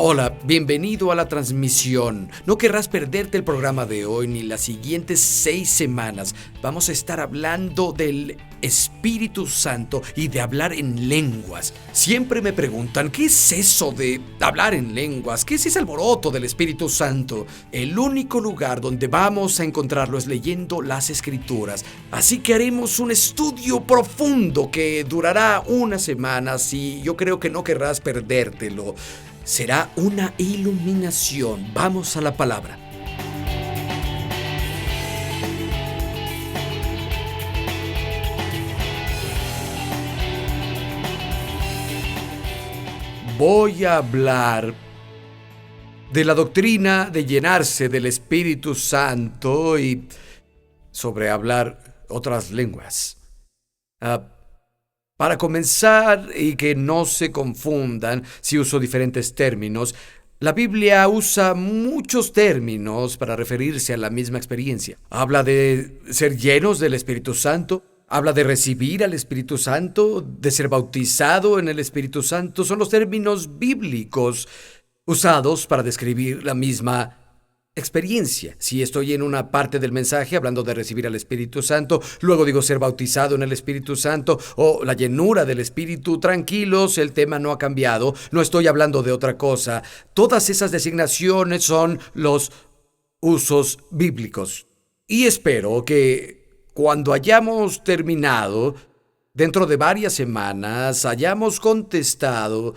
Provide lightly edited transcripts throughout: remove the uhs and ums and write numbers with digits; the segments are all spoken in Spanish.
Hola, bienvenido a la transmisión. No querrás perderte el programa de hoy ni las siguientes 6 semanas. Vamos a estar hablando del Espíritu Santo y de hablar en lenguas. Siempre me preguntan, ¿qué es eso de hablar en lenguas? ¿Qué es ese alboroto del Espíritu Santo? El único lugar donde vamos a encontrarlo es leyendo las Escrituras. Así que haremos un estudio profundo que durará unas semanas y yo creo que no querrás perdértelo. Será una iluminación. Vamos a la palabra. Voy a hablar de la doctrina de llenarse del Espíritu Santo y sobre hablar otras lenguas. Para comenzar, y que no se confundan si uso diferentes términos, la Biblia usa muchos términos para referirse a la misma experiencia. Habla de ser llenos del Espíritu Santo, habla de recibir al Espíritu Santo, de ser bautizado en el Espíritu Santo. Son los términos bíblicos usados para describir la misma experiencia. Si estoy en una parte del mensaje hablando de recibir al Espíritu Santo, luego digo ser bautizado en el Espíritu Santo o la llenura del Espíritu, tranquilos, el tema no ha cambiado, no estoy hablando de otra cosa. Todas esas designaciones son los usos bíblicos. Y espero que cuando hayamos terminado, dentro de varias semanas, hayamos contestado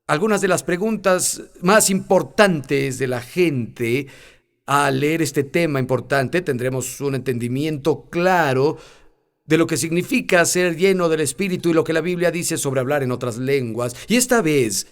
algunas de las preguntas más importantes de la gente. Al leer este tema importante, tendremos un entendimiento claro de lo que significa ser lleno del Espíritu y lo que la Biblia dice sobre hablar en otras lenguas. Y esta vez,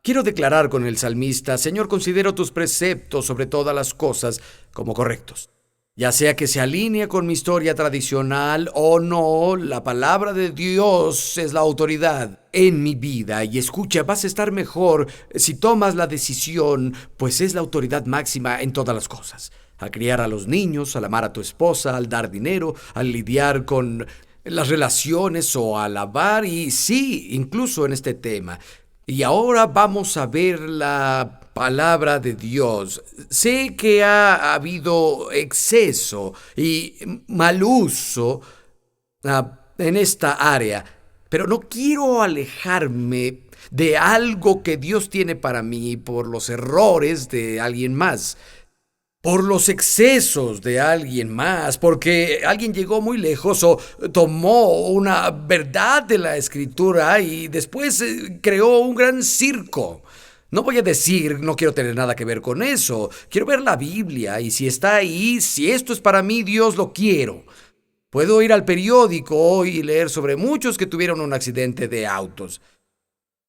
quiero declarar con el salmista: Señor, considero tus preceptos sobre todas las cosas como correctos. Ya sea que se alinee con mi historia tradicional o no, la palabra de Dios es la autoridad en mi vida. Y escucha, vas a estar mejor si tomas la decisión, pues es la autoridad máxima en todas las cosas. Al criar a los niños, al amar a tu esposa, al dar dinero, al lidiar con las relaciones o al alabar, y sí, incluso en este tema. Y ahora vamos a ver la palabra de Dios. Sé que ha habido exceso y mal uso en esta área, pero no quiero alejarme de algo que Dios tiene para mí por los errores de alguien más, por los excesos de alguien más, porque alguien llegó muy lejos o tomó una verdad de la Escritura y después creó un gran circo. No voy a decir, no quiero tener nada que ver con eso. Quiero ver la Biblia y si está ahí, si esto es para mí, Dios lo quiero. Puedo ir al periódico hoy y leer sobre muchos que tuvieron un accidente de autos.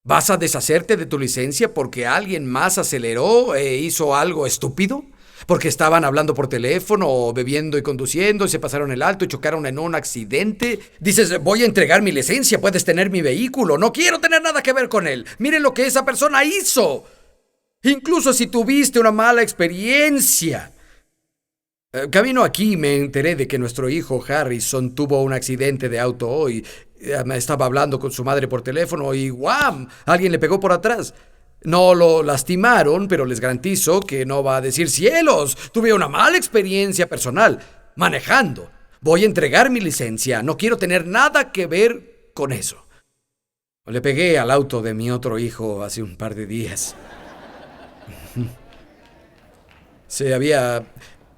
¿Vas a deshacerte de tu licencia porque alguien más aceleró e hizo algo estúpido? ¿Porque estaban hablando por teléfono o bebiendo y conduciendo y se pasaron el alto y chocaron en un accidente? Dices, voy a entregar mi licencia, puedes tener mi vehículo, no quiero tener nada que ver con él. Miren lo que esa persona hizo. Incluso si tuviste una mala experiencia. Camino aquí me enteré de que nuestro hijo Harrison tuvo un accidente de auto hoy. Estaba hablando con su madre por teléfono y ¡guam! Alguien le pegó por atrás. No lo lastimaron, pero les garantizo que no va a decir: cielos, tuve una mala experiencia personal manejando. Voy a entregar mi licencia, no quiero tener nada que ver con eso. Le pegué al auto de mi otro hijo hace un par de días. Se había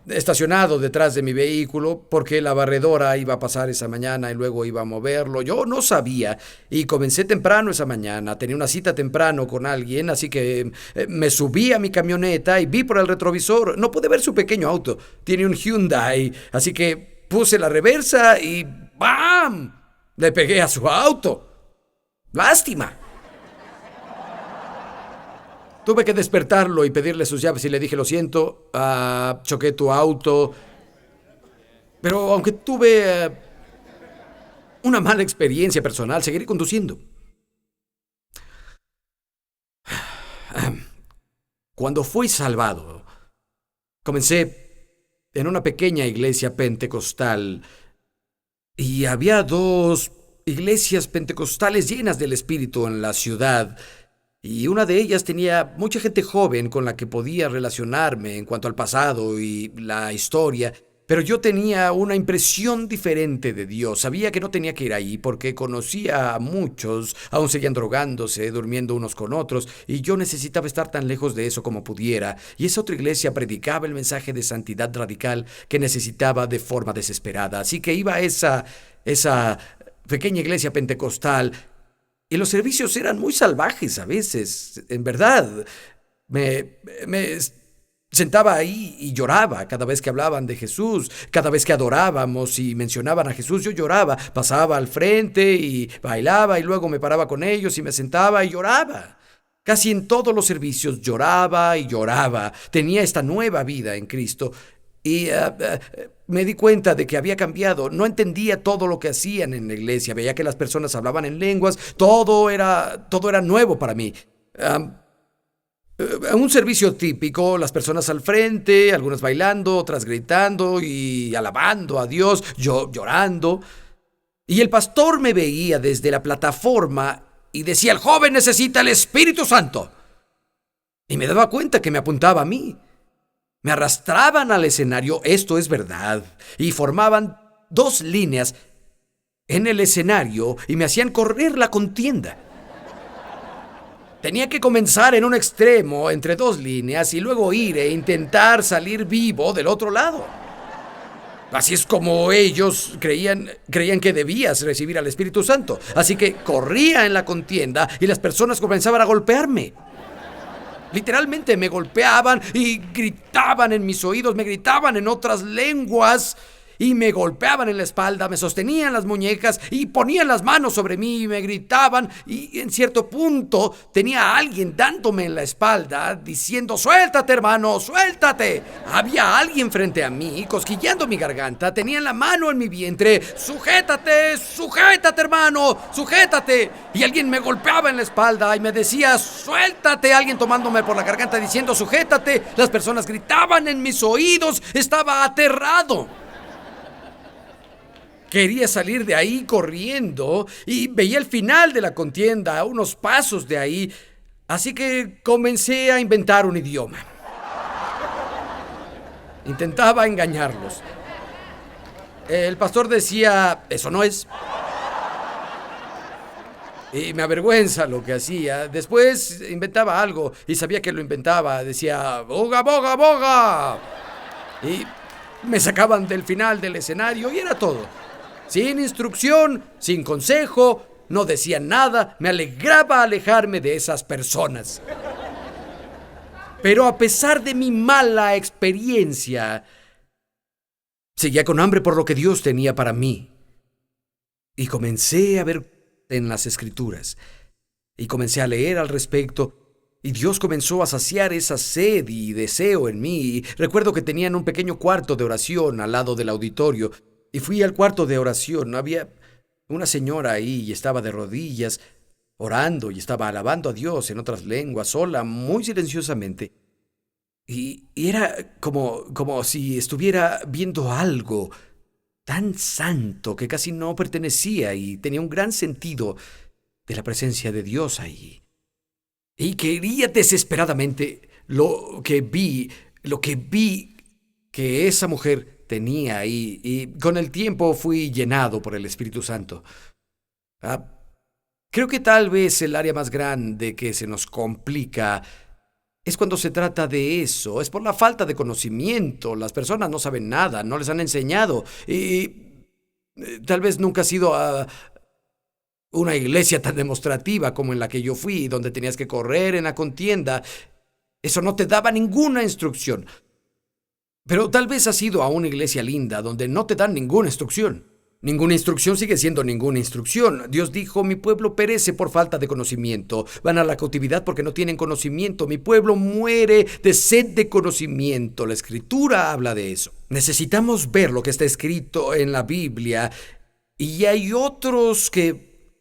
estacionado detrás de mi vehículo porque la barredora iba a pasar esa mañana y luego iba a moverlo. Yo no sabía y comencé temprano esa mañana. Tenía una cita temprano con alguien, así que me subí a mi camioneta y vi por el retrovisor. No pude ver su pequeño auto. Tiene un Hyundai, así que puse la reversa y ¡bam! Le pegué a su auto. ¡Lástima! Tuve que despertarlo y pedirle sus llaves y le dije: lo siento, choqué tu auto. Pero aunque tuve una mala experiencia personal, seguiré conduciendo. Cuando fui salvado, comencé en una pequeña iglesia pentecostal y había 2 iglesias pentecostales llenas del Espíritu en la ciudad. Y una de ellas tenía mucha gente joven con la que podía relacionarme en cuanto al pasado y la historia, pero yo tenía una impresión diferente de Dios. Sabía que no tenía que ir ahí porque conocía a muchos, aún seguían drogándose, durmiendo unos con otros, y yo necesitaba estar tan lejos de eso como pudiera. Y esa otra iglesia predicaba el mensaje de santidad radical que necesitaba de forma desesperada. Así que iba a esa pequeña iglesia pentecostal. Y los servicios eran muy salvajes a veces, en verdad. Me sentaba ahí y lloraba cada vez que hablaban de Jesús, cada vez que adorábamos y mencionaban a Jesús, yo lloraba. Pasaba al frente y bailaba y luego me paraba con ellos y me sentaba y lloraba. Casi en todos los servicios lloraba y lloraba. Tenía esta nueva vida en Cristo y me di cuenta de que había cambiado. No entendía todo lo que hacían en la iglesia. Veía que las personas hablaban en lenguas. Todo era nuevo para mí. Un servicio típico, las personas al frente, algunas bailando, otras gritando y alabando a Dios, yo llorando. Y el pastor me veía desde la plataforma y decía: el joven necesita el Espíritu Santo. Y me daba cuenta que me apuntaba a mí. Me arrastraban al escenario, esto es verdad, y formaban dos líneas en el escenario y me hacían correr la contienda. Tenía que comenzar en un extremo entre dos líneas y luego ir e intentar salir vivo del otro lado. Así es como ellos creían que debías recibir al Espíritu Santo. Así que corría en la contienda y las personas comenzaban a golpearme. Literalmente me golpeaban y gritaban en mis oídos, me gritaban en otras lenguas y me golpeaban en la espalda, me sostenían las muñecas y ponían las manos sobre mí y me gritaban, y en cierto punto tenía a alguien dándome en la espalda diciendo: suéltate, hermano, suéltate. Había alguien frente a mí cosquilleando mi garganta, tenía la mano en mi vientre: sujétate, sujétate, hermano, sujétate. Y alguien me golpeaba en la espalda y me decía: suéltate. Alguien tomándome por la garganta diciendo: sujétate. Las personas gritaban en mis oídos, estaba aterrado. Quería salir de ahí corriendo y veía el final de la contienda a unos pasos de ahí, así que comencé a inventar un idioma. Intentaba engañarlos. El pastor decía: eso no es. Y me avergüenza lo que hacía. Después inventaba algo y sabía que lo inventaba. Decía: boga, boga, boga. Y me sacaban del final del escenario y era todo. Sin instrucción, sin consejo, no decían nada. Me alegraba alejarme de esas personas. Pero a pesar de mi mala experiencia, seguía con hambre por lo que Dios tenía para mí. Y comencé a ver en las Escrituras. Y comencé a leer al respecto. Y Dios comenzó a saciar esa sed y deseo en mí. Recuerdo que tenían un pequeño cuarto de oración al lado del auditorio. Y fui al cuarto de oración. Había una señora ahí y estaba de rodillas, orando y estaba alabando a Dios en otras lenguas, sola, muy silenciosamente. Y era como si estuviera viendo algo tan santo que casi no pertenecía y tenía un gran sentido de la presencia de Dios ahí. Y quería desesperadamente lo que vi que esa mujer tenía ahí, y con el tiempo fui llenado por el Espíritu Santo. Creo que tal vez el área más grande que se nos complica es cuando se trata de eso. Es por la falta de conocimiento. Las personas no saben nada, no les han enseñado. Y tal vez nunca has ido a una iglesia tan demostrativa como en la que yo fui, donde tenías que correr en la contienda. Eso no te daba ninguna instrucción. Pero tal vez has ido a una iglesia linda donde no te dan ninguna instrucción. Ninguna instrucción sigue siendo ninguna instrucción. Dios dijo: mi pueblo perece por falta de conocimiento. Van a la cautividad porque no tienen conocimiento. Mi pueblo muere de sed de conocimiento. La Escritura habla de eso. Necesitamos ver lo que está escrito en la Biblia. Y hay otros que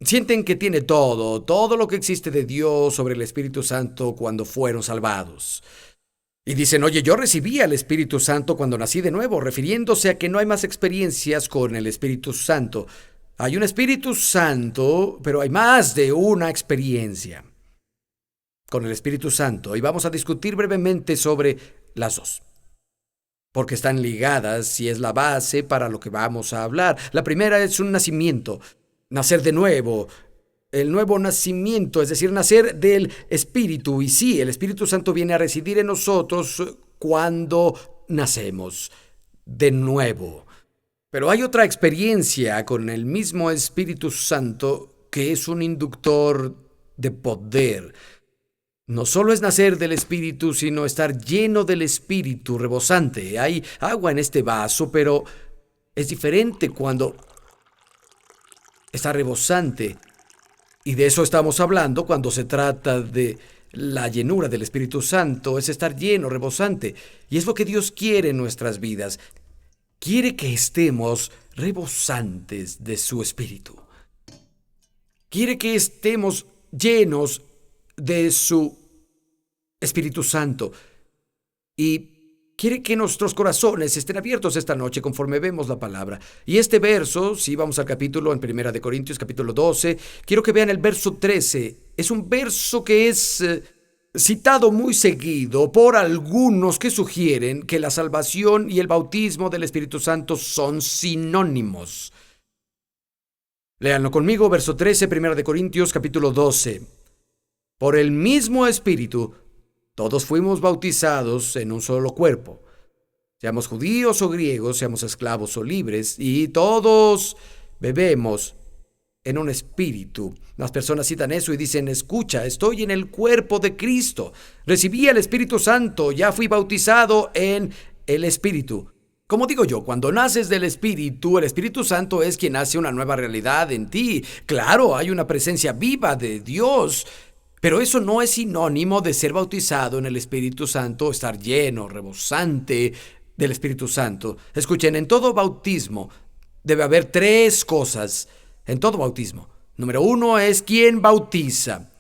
sienten que tiene todo lo que existe de Dios sobre el Espíritu Santo cuando fueron salvados. Y dicen: oye, yo recibí al Espíritu Santo cuando nací de nuevo, refiriéndose a que no hay más experiencias con el Espíritu Santo. Hay un Espíritu Santo, pero hay más de una experiencia. con el Espíritu Santo, y vamos a discutir brevemente sobre las dos, porque están ligadas y es la base para lo que vamos a hablar. La primera es un nacimiento, nacer de nuevo, el nuevo nacimiento, es decir, nacer del Espíritu. Y sí, el Espíritu Santo viene a residir en nosotros cuando nacemos de nuevo. Pero hay otra experiencia con el mismo Espíritu Santo que es un inductor de poder. No solo es nacer del Espíritu, sino estar lleno del Espíritu, rebosante. Hay agua en este vaso, pero es diferente cuando está rebosante. Y de eso estamos hablando cuando se trata de la llenura del Espíritu Santo, es estar lleno, rebosante. Y es lo que Dios quiere en nuestras vidas. Quiere que estemos rebosantes de su Espíritu. Quiere que estemos llenos de su Espíritu Santo. Y quiere que nuestros corazones estén abiertos esta noche conforme vemos la palabra. Y este verso, si vamos al capítulo en 1 de Corintios, capítulo 12, quiero que vean el verso 13. Es un verso que es citado muy seguido por algunos que sugieren que la salvación y el bautismo del Espíritu Santo son sinónimos. Léanlo conmigo, verso 13, 1 de Corintios, capítulo 12. Por el mismo Espíritu, todos fuimos bautizados en un solo cuerpo. Seamos judíos o griegos, seamos esclavos o libres, y todos bebemos en un espíritu. Las personas citan eso y dicen: escucha, estoy en el cuerpo de Cristo. Recibí el Espíritu Santo, ya fui bautizado en el Espíritu. Como digo yo, cuando naces del Espíritu, el Espíritu Santo es quien hace una nueva realidad en ti. Claro, hay una presencia viva de Dios, pero eso no es sinónimo de ser bautizado en el Espíritu Santo, estar lleno, rebosante del Espíritu Santo. Escuchen, en todo bautismo debe haber tres cosas. En todo bautismo. Número 1 es quién bautiza.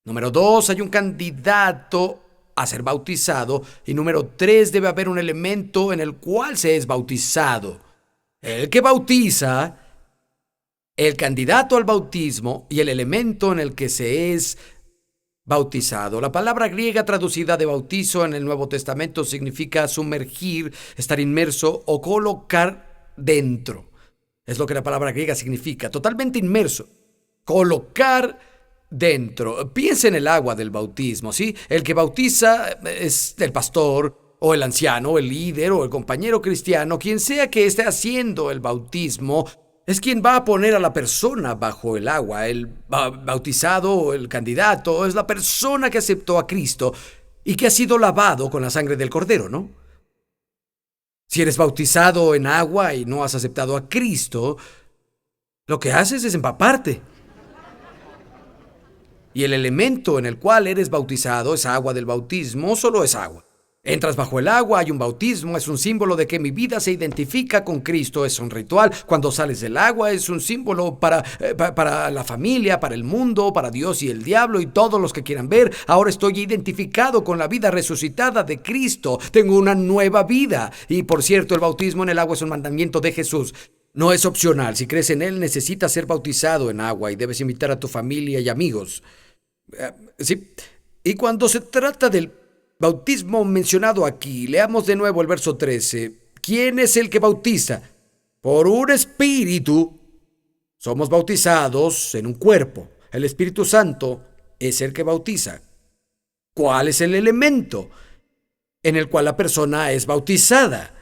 Número 2, hay un candidato a ser bautizado. Y número 3, debe haber un elemento en el cual se es bautizado. El que bautiza, el candidato al bautismo y el elemento en el que se es bautizado. La palabra griega traducida de bautizo en el Nuevo Testamento significa sumergir, estar inmerso o colocar dentro. Es lo que la palabra griega significa, totalmente inmerso, colocar dentro. Piensa en el agua del bautismo, ¿sí? El que bautiza es el pastor o el anciano, el líder o el compañero cristiano, quien sea que esté haciendo el bautismo, es quien va a poner a la persona bajo el agua. El bautizado o el candidato es la persona que aceptó a Cristo y que ha sido lavado con la sangre del Cordero, ¿no? Si eres bautizado en agua y no has aceptado a Cristo, lo que haces es empaparte. Y el elemento en el cual eres bautizado, esa agua del bautismo, solo es agua. Entras bajo el agua, hay un bautismo, es un símbolo de que mi vida se identifica con Cristo, es un ritual. Cuando sales del agua es un símbolo para la familia, para el mundo, para Dios y el diablo y todos los que quieran ver. Ahora estoy identificado con la vida resucitada de Cristo, tengo una nueva vida. Y por cierto, el bautismo en el agua es un mandamiento de Jesús. No es opcional, si crees en Él necesitas ser bautizado en agua y debes invitar a tu familia y amigos. Sí. Y cuando se trata del bautismo mencionado aquí, leamos de nuevo el verso 13. ¿Quién es el que bautiza? Por un espíritu somos bautizados en un cuerpo. El Espíritu Santo es el que bautiza. ¿Cuál es el elemento en el cual la persona es bautizada?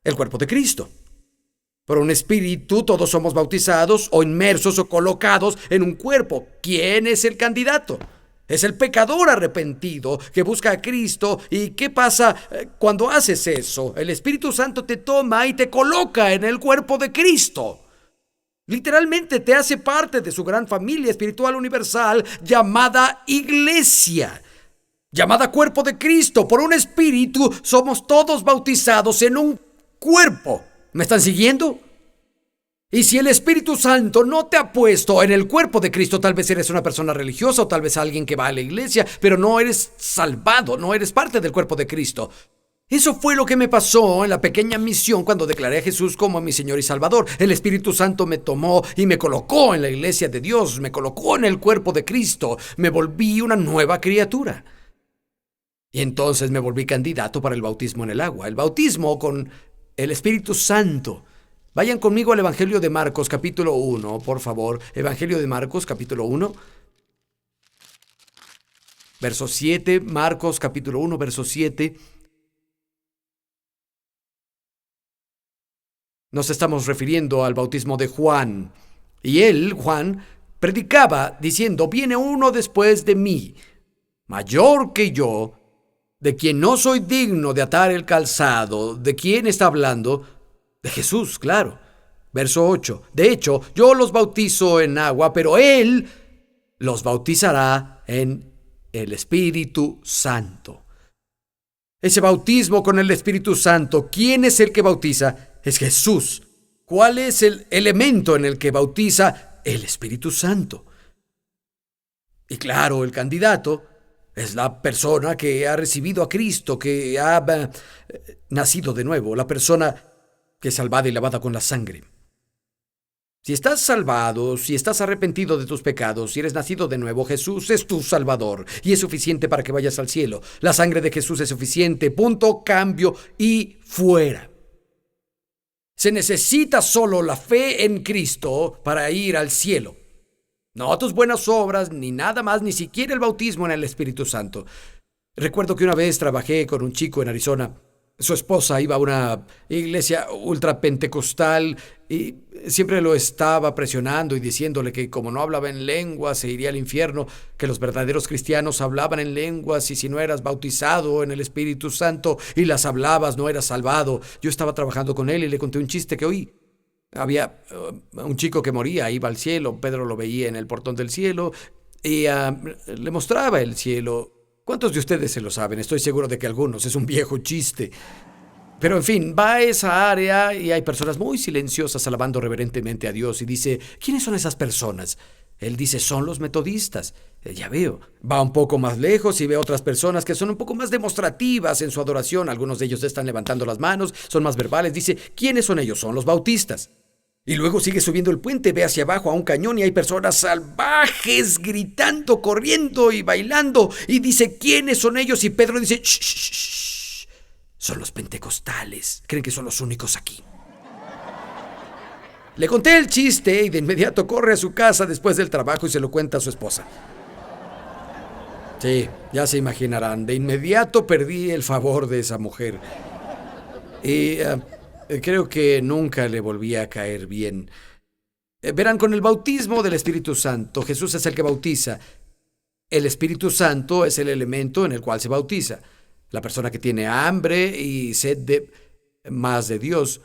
El cuerpo de Cristo. Por un espíritu todos somos bautizados o inmersos o colocados en un cuerpo. ¿Quién es el candidato? Es el pecador arrepentido que busca a Cristo. ¿Y qué pasa cuando haces eso? El Espíritu Santo te toma y te coloca en el cuerpo de Cristo. Literalmente te hace parte de su gran familia espiritual universal llamada Iglesia, llamada cuerpo de Cristo. Por un espíritu somos todos bautizados en un cuerpo. ¿Me están siguiendo? Y si el Espíritu Santo no te ha puesto en el cuerpo de Cristo, tal vez eres una persona religiosa o tal vez alguien que va a la iglesia, pero no eres salvado, no eres parte del cuerpo de Cristo. Eso fue lo que me pasó en la pequeña misión cuando declaré a Jesús como mi Señor y Salvador. El Espíritu Santo me tomó y me colocó en la iglesia de Dios, me colocó en el cuerpo de Cristo, me volví una nueva criatura. Y entonces me volví candidato para el bautismo en el agua, el bautismo con el Espíritu Santo. Vayan conmigo al Evangelio de Marcos, capítulo 1, por favor. Evangelio de Marcos, capítulo 1, verso 7. Marcos, capítulo 1, verso 7. Nos estamos refiriendo al bautismo de Juan. Y él, Juan, predicaba diciendo: viene uno después de mí, mayor que yo, de quien no soy digno de atar el calzado. ¿De quién está hablando? De Jesús, claro. Verso 8. De hecho, yo los bautizo en agua, pero Él los bautizará en el Espíritu Santo. Ese bautismo con el Espíritu Santo, ¿quién es el que bautiza? Es Jesús. ¿Cuál es el elemento en el que bautiza? El Espíritu Santo. Y claro, el candidato es la persona que ha recibido a Cristo, que ha nacido de nuevo, la persona que es salvada y lavada con la sangre. Si estás salvado, si estás arrepentido de tus pecados, si eres nacido de nuevo, Jesús es tu Salvador y es suficiente para que vayas al cielo. La sangre de Jesús es suficiente, punto, cambio y fuera. Se necesita solo la fe en Cristo para ir al cielo. No tus buenas obras, ni nada más, ni siquiera el bautismo en el Espíritu Santo. Recuerdo que una vez trabajé con un chico en Arizona. Su esposa iba a una iglesia ultrapentecostal y siempre lo estaba presionando y diciéndole que como no hablaba en lenguas se iría al infierno, que los verdaderos cristianos hablaban en lenguas y si no eras bautizado en el Espíritu Santo y las hablabas no eras salvado. Yo estaba trabajando con él y le conté un chiste que oí. Había un chico que moría, iba al cielo, Pedro lo veía en el portón del cielo y le mostraba el cielo. ¿Cuántos de ustedes se lo saben? Estoy seguro de que algunos. Es un viejo chiste. Pero en fin, va a esa área y hay personas muy silenciosas alabando reverentemente a Dios y dice: ¿quiénes son esas personas? Él dice: son los metodistas. Ya veo. Va un poco más lejos y ve otras personas que son un poco más demostrativas en su adoración. Algunos de ellos están levantando las manos, son más verbales. Dice: ¿quiénes son ellos? Son los bautistas. Y luego sigue subiendo el puente, ve hacia abajo a un cañón y hay personas salvajes gritando, corriendo y bailando. Y dice: ¿quiénes son ellos? Y Pedro dice: shh, shh, shh. Son los pentecostales. Creen que son los únicos aquí. Le conté el chiste y de inmediato corre a su casa después del trabajo y se lo cuenta a su esposa. Sí, ya se imaginarán. De inmediato perdí el favor de esa mujer. Y creo que nunca le volví a caer bien. Verán, con el bautismo del Espíritu Santo, Jesús es el que bautiza. El Espíritu Santo es el elemento en el cual se bautiza. La persona que tiene hambre y sed de más de Dios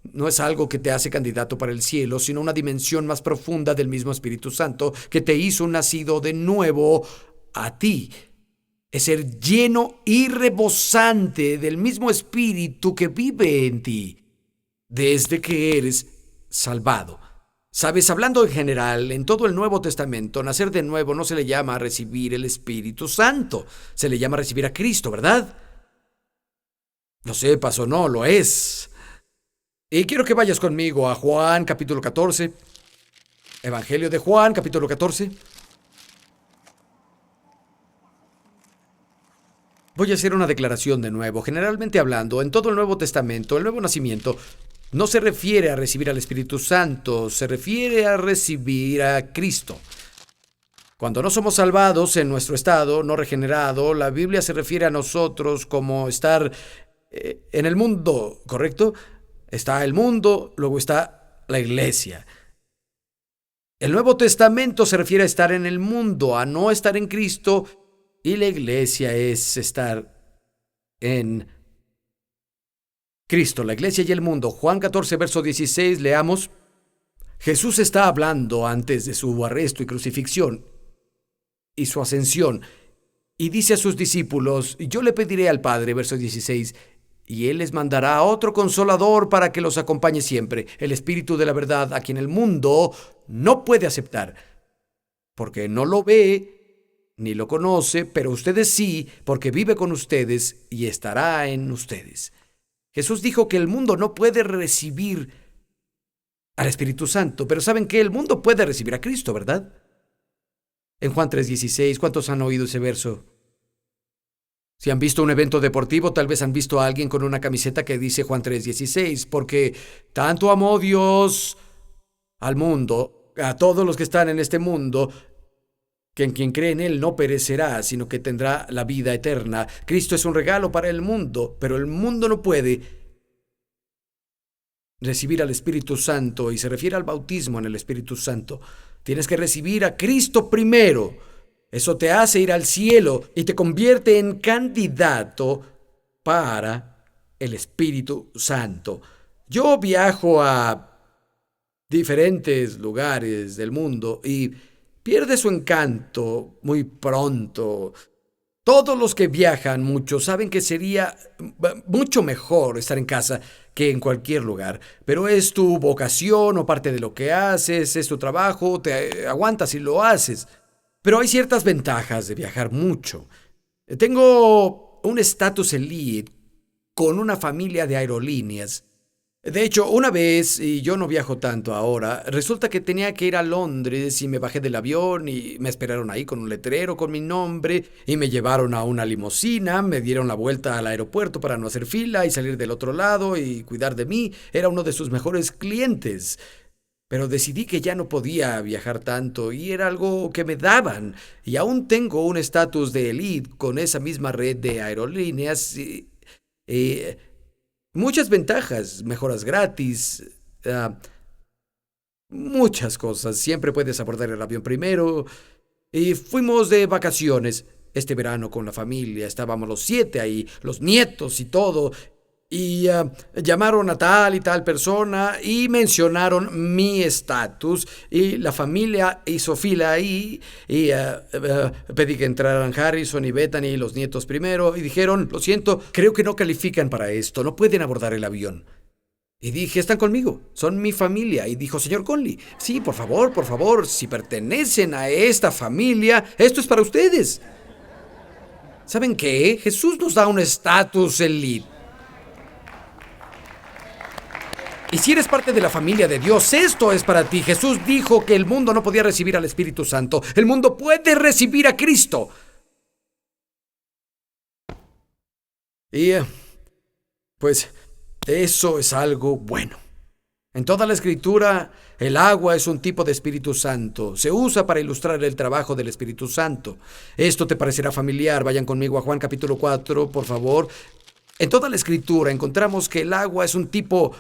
no es algo que te hace candidato para el cielo, sino una dimensión más profunda del mismo Espíritu Santo que te hizo nacido de nuevo a ti. Es ser lleno y rebosante del mismo Espíritu que vive en ti desde que eres salvado. Sabes, hablando en general, en todo el Nuevo Testamento, nacer de nuevo no se le llama a recibir el Espíritu Santo, se le llama a recibir a Cristo, ¿verdad? Lo sepas o no, lo es. Y quiero que vayas conmigo a Juan capítulo 14, Evangelio de Juan capítulo 14. Voy a hacer una declaración de nuevo. Generalmente hablando, en todo el Nuevo Testamento, el nuevo nacimiento no se refiere a recibir al Espíritu Santo, se refiere a recibir a Cristo. Cuando no somos salvados en nuestro estado no regenerado, la Biblia se refiere a nosotros como estar en el mundo, ¿correcto? Está el mundo, luego está la iglesia. El Nuevo Testamento se refiere a estar en el mundo, a no estar en Cristo, y la iglesia es estar en Cristo, la iglesia y el mundo. Juan 14, verso 16, leamos. Jesús está hablando antes de su arresto y crucifixión y su ascensión, y dice a sus discípulos: yo le pediré al Padre, verso 16, y Él les mandará a otro consolador para que los acompañe siempre, el Espíritu de la verdad, a quien el mundo no puede aceptar, porque no lo ve ni lo conoce, pero ustedes sí, porque vive con ustedes y estará en ustedes. Jesús dijo que el mundo no puede recibir al Espíritu Santo, pero ¿saben qué? El mundo puede recibir a Cristo, ¿verdad? En Juan 3:16, ¿cuántos han oído ese verso? Si han visto un evento deportivo, tal vez han visto a alguien con una camiseta que dice Juan 3:16, porque tanto amó Dios al mundo, a todos los que están en este mundo, que en quien cree en Él no perecerá, sino que tendrá la vida eterna. Cristo es un regalo para el mundo, pero el mundo no puede recibir al Espíritu Santo, y se refiere al bautismo en el Espíritu Santo. Tienes que recibir a Cristo primero. Eso te hace ir al cielo y te convierte en candidato para el Espíritu Santo. Yo viajo a diferentes lugares del mundo y pierde su encanto muy pronto. Todos los que viajan mucho saben que sería mucho mejor estar en casa que en cualquier lugar, pero es tu vocación o parte de lo que haces, es tu trabajo, te aguantas y lo haces. Pero hay ciertas ventajas de viajar mucho. Tengo un estatus elite con una familia de aerolíneas. De hecho, una vez, y yo no viajo tanto ahora, resulta que tenía que ir a Londres y me bajé del avión y me esperaron ahí con un letrero con mi nombre y me llevaron a una limusina, me dieron la vuelta al aeropuerto para no hacer fila y salir del otro lado y cuidar de mí. Era uno de sus mejores clientes. Pero decidí que ya no podía viajar tanto y era algo que me daban. Y aún tengo un estatus de elite con esa misma red de aerolíneas. Y muchas ventajas, mejoras gratis, muchas cosas. Siempre puedes abordar el avión primero. Y fuimos de vacaciones este verano con la familia. Estábamos los 7 ahí, los nietos y todo. Y llamaron a tal y tal persona y mencionaron mi estatus y la familia hizo fila ahí y pedí que entraran Harrison y Bethany y los nietos primero y dijeron, lo siento, creo que no califican para esto, no pueden abordar el avión. Y dije, están conmigo, son mi familia. Y dijo, señor Conley, sí, por favor, si pertenecen a esta familia, esto es para ustedes. ¿Saben qué? Jesús nos da un estatus elite. Y si eres parte de la familia de Dios, esto es para ti. Jesús dijo que el mundo no podía recibir al Espíritu Santo. El mundo puede recibir a Cristo. Y pues eso es algo bueno. En toda la Escritura, el agua es un tipo de Espíritu Santo. Se usa para ilustrar el trabajo del Espíritu Santo. Esto te parecerá familiar. Vayan conmigo a Juan capítulo 4, por favor. En toda la Escritura encontramos que el agua es un tipo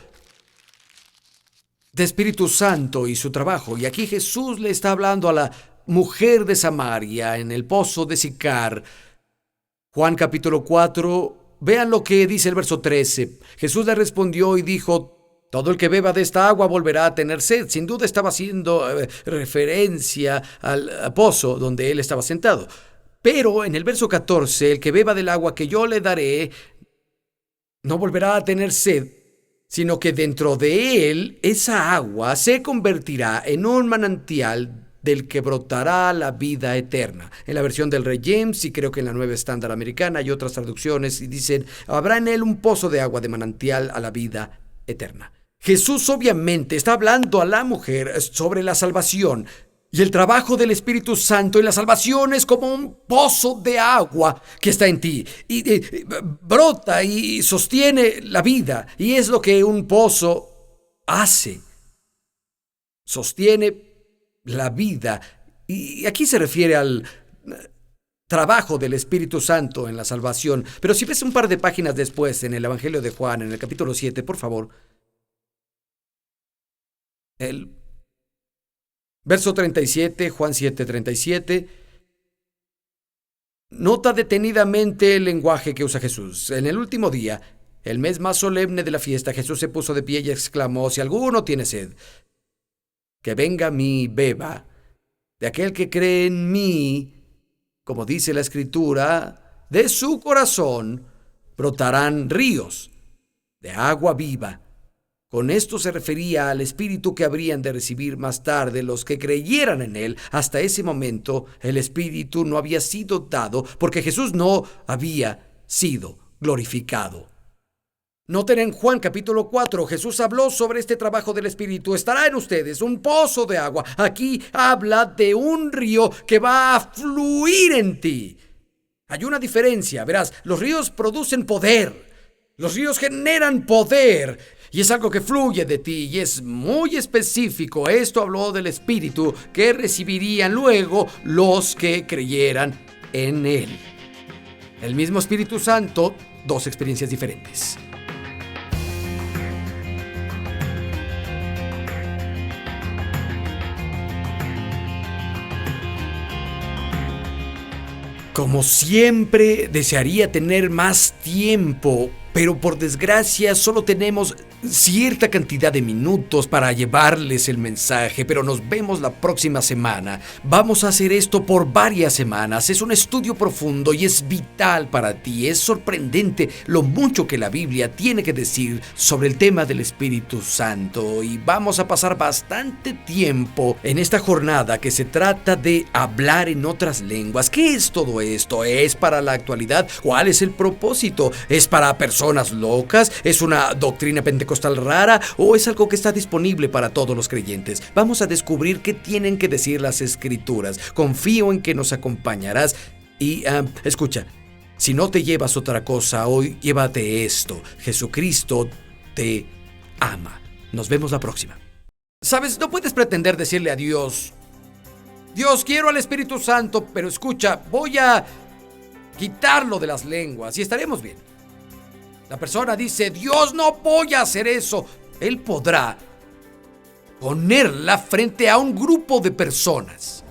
de Espíritu Santo y su trabajo. Y aquí Jesús le está hablando a la mujer de Samaria en el pozo de Sicar. Juan capítulo 4, vean lo que dice el verso 13. Jesús le respondió y dijo, todo el que beba de esta agua volverá a tener sed. Sin duda estaba haciendo referencia al pozo donde él estaba sentado. Pero en el verso 14, el que beba del agua que yo le daré no volverá a tener sed, sino que dentro de él esa agua se convertirá en un manantial del que brotará la vida eterna. En la versión del Rey James y creo que en la Nueva Estándar Americana hay otras traducciones y dicen, habrá en él un pozo de agua de manantial a la vida eterna. Jesús obviamente está hablando a la mujer sobre la salvación y el trabajo del Espíritu Santo, y la salvación es como un pozo de agua que está en ti y brota y sostiene la vida, y es lo que un pozo hace, sostiene la vida. Y aquí se refiere al trabajo del Espíritu Santo en la salvación. Pero si ves un par de páginas después en el Evangelio de Juan, en el capítulo 7, por favor, el verso 37, Juan 7:37. Nota detenidamente el lenguaje que usa Jesús. En el último día, el mes más solemne de la fiesta, Jesús se puso de pie y exclamó, si alguno tiene sed, que venga a mí y beba. De aquel que cree en mí, como dice la Escritura, de su corazón brotarán ríos de agua viva. Con esto se refería al Espíritu que habrían de recibir más tarde los que creyeran en Él. Hasta ese momento, el Espíritu no había sido dado porque Jesús no había sido glorificado. Noten en Juan capítulo 4, Jesús habló sobre este trabajo del Espíritu. Estará en ustedes un pozo de agua. Aquí habla de un río que va a fluir en ti. Hay una diferencia, verás, los ríos producen poder. Los ríos generan poder. Y es algo que fluye de ti y es muy específico. Esto habló del Espíritu que recibirían luego los que creyeran en Él. El mismo Espíritu Santo, dos experiencias diferentes. Como siempre, desearía tener más tiempo, pero por desgracia solo tenemos cierta cantidad de minutos para llevarles el mensaje, pero nos vemos la próxima semana. Vamos a hacer esto por varias semanas. Es un estudio profundo y es vital para ti. Es sorprendente lo mucho que la Biblia tiene que decir sobre el tema del Espíritu Santo, y vamos a pasar bastante tiempo en esta jornada que se trata de hablar en otras lenguas. ¿Qué es todo esto? ¿Es para la actualidad? ¿Cuál es el propósito? ¿Es para personas locas? ¿Es una doctrina pentecostal rara? ¿O es algo que está disponible para todos los creyentes? Vamos a descubrir qué tienen que decir las Escrituras. Confío en que nos acompañarás. Y escucha, si no te llevas otra cosa hoy, llévate esto: Jesucristo te ama. Nos vemos la próxima. Sabes, no puedes pretender decirle a Dios: Dios, quiero al Espíritu Santo, pero escucha, voy a quitarlo de las lenguas y estaremos bien. La persona dice: Dios, no voy a hacer eso. Él podrá ponerla frente a un grupo de personas